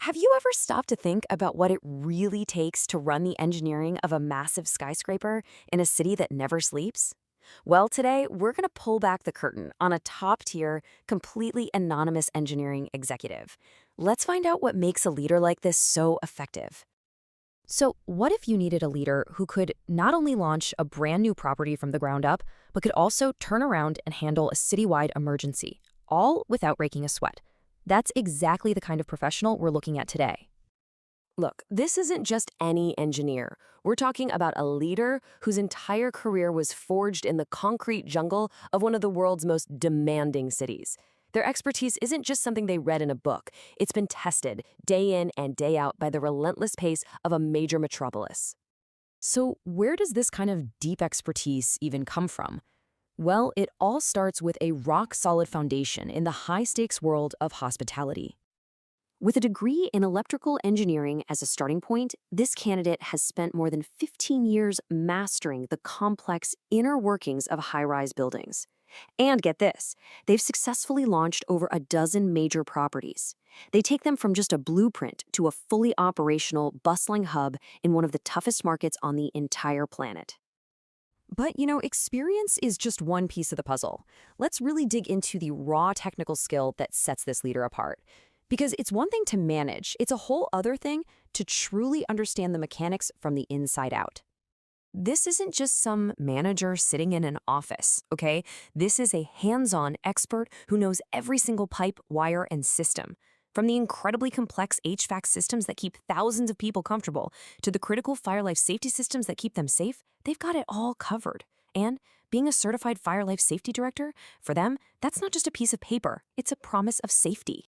Have you ever stopped to think about what it really takes to run the engineering of a massive skyscraper in a city that never sleeps? Well, today we're going to pull back the curtain on a top-tier, completely anonymous engineering executive. Let's find out what makes a leader like this so effective. So, what if you needed a leader who could not only launch a brand new property from the ground up, but could also turn around and handle a citywide emergency, all without breaking a sweat? That's exactly the kind of professional we're looking at today. Look, this isn't just any engineer. We're talking about a leader whose entire career was forged in the concrete jungle of one of the world's most demanding cities. Their expertise isn't just something they read in a book. It's been tested day in and day out by the relentless pace of a major metropolis. So, where does this kind of deep expertise even come from? Well, it all starts with a rock-solid foundation in the high-stakes world of hospitality. With a degree in electrical engineering as a starting point, this candidate has spent more than 15 years mastering the complex inner workings of high-rise buildings. And get this, they've successfully launched over a dozen major properties. They take them from just a blueprint to a fully operational, bustling hub in one of the toughest markets on the entire planet. But, experience is just one piece of the puzzle. Let's really dig into the raw technical skill that sets this leader apart. Because it's one thing to manage, it's a whole other thing to truly understand the mechanics from the inside out. This isn't just some manager sitting in an office, okay? This is a hands-on expert who knows every single pipe, wire, and system. From the incredibly complex HVAC systems that keep thousands of people comfortable to the critical fire life safety systems that keep them safe, they've got it all covered. And being a certified fire life safety director, for them, that's not just a piece of paper, it's a promise of safety.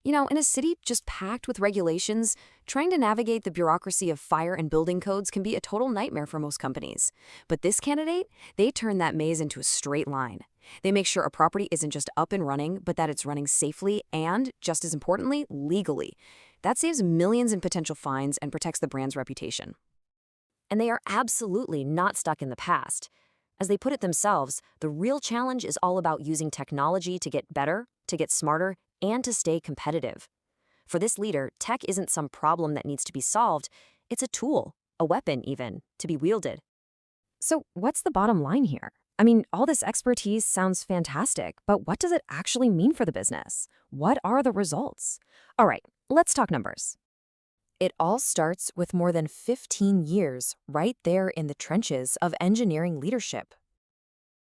In a city just packed with regulations, trying to navigate the bureaucracy of fire and building codes can be a total nightmare for most companies. But this candidate, they turn that maze into a straight line. They make sure a property isn't just up and running, but that it's running safely and, just as importantly, legally. That saves millions in potential fines and protects the brand's reputation. And they are absolutely not stuck in the past. As they put it themselves, the real challenge is all about using technology to get better, to get smarter, and to stay competitive. For this leader, tech isn't some problem that needs to be solved. It's a tool, a weapon even, to be wielded. So what's the bottom line here? All this expertise sounds fantastic, but what does it actually mean for the business? What are the results? All right, let's talk numbers. It all starts with more than 15 years right there in the trenches of engineering leadership.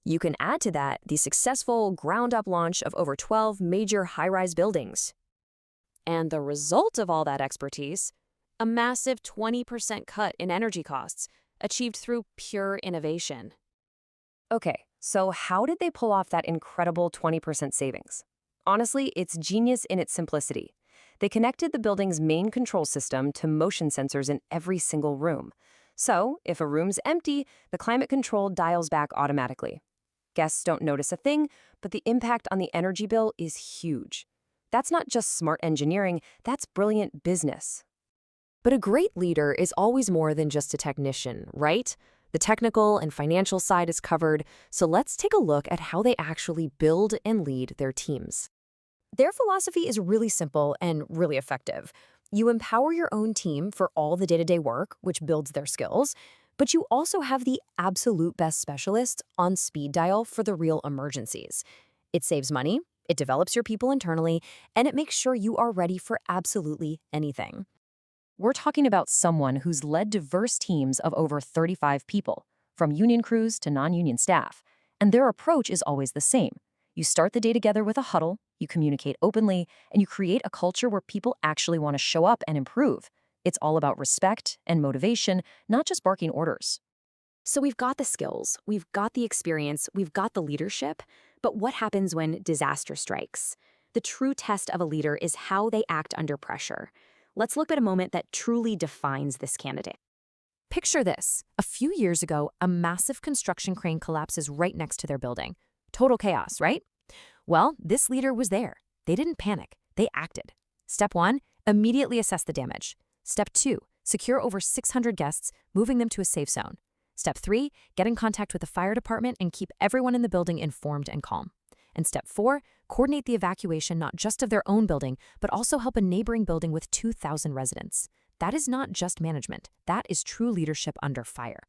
You can add to that the successful ground-up launch of over 12 major high-rise buildings. And the result of all that expertise, a massive 20% cut in energy costs, achieved through pure innovation. Okay, so how did they pull off that incredible 20% savings? Honestly, it's genius in its simplicity. They connected the building's main control system to motion sensors in every single room. So, if a room's empty, the climate control dials back automatically. Guests don't notice a thing, but the impact on the energy bill is huge. That's not just smart engineering, that's brilliant business. But a great leader is always more than just a technician, right? The technical and financial side is covered, so let's take a look at how they actually build and lead their teams. Their philosophy is really simple and really effective. You empower your own team for all the day-to-day work, which builds their skills, but you also have the absolute best specialists on speed dial for the real emergencies. It saves money, it develops your people internally, and it makes sure you are ready for absolutely anything. We're talking about someone who's led diverse teams of over 35 people, from union crews to non-union staff, and their approach is always the same. You start the day together with a huddle, you communicate openly, and you create a culture where people actually want to show up and improve. It's all about respect and motivation, not just barking orders. So we've got the skills, we've got the experience, we've got the leadership, but what happens when disaster strikes? The true test of a leader is how they act under pressure. Let's look at a moment that truly defines this candidate. Picture this. A few years ago, a massive construction crane collapses right next to their building. Total chaos, right? Well, this leader was there. They didn't panic. They acted. Step 1, immediately assess the damage. Step 2, secure over 600 guests, moving them to a safe zone. Step 3, get in contact with the fire department and keep everyone in the building informed and calm. And step 4, coordinate the evacuation not just of their own building, but also help a neighboring building with 2,000 residents. That is not just management. That is true leadership under fire.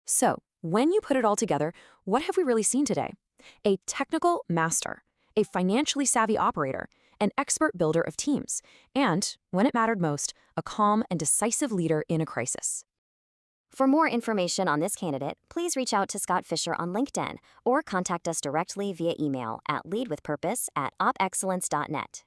So, when you put it all together, what have we really seen today? A technical master, a financially savvy operator, an expert builder of teams, and, when it mattered most, a calm and decisive leader in a crisis. For more information on this candidate, please reach out to Scott Fisher on LinkedIn or contact us directly via email at leadwithpurpose@opexcellence.net.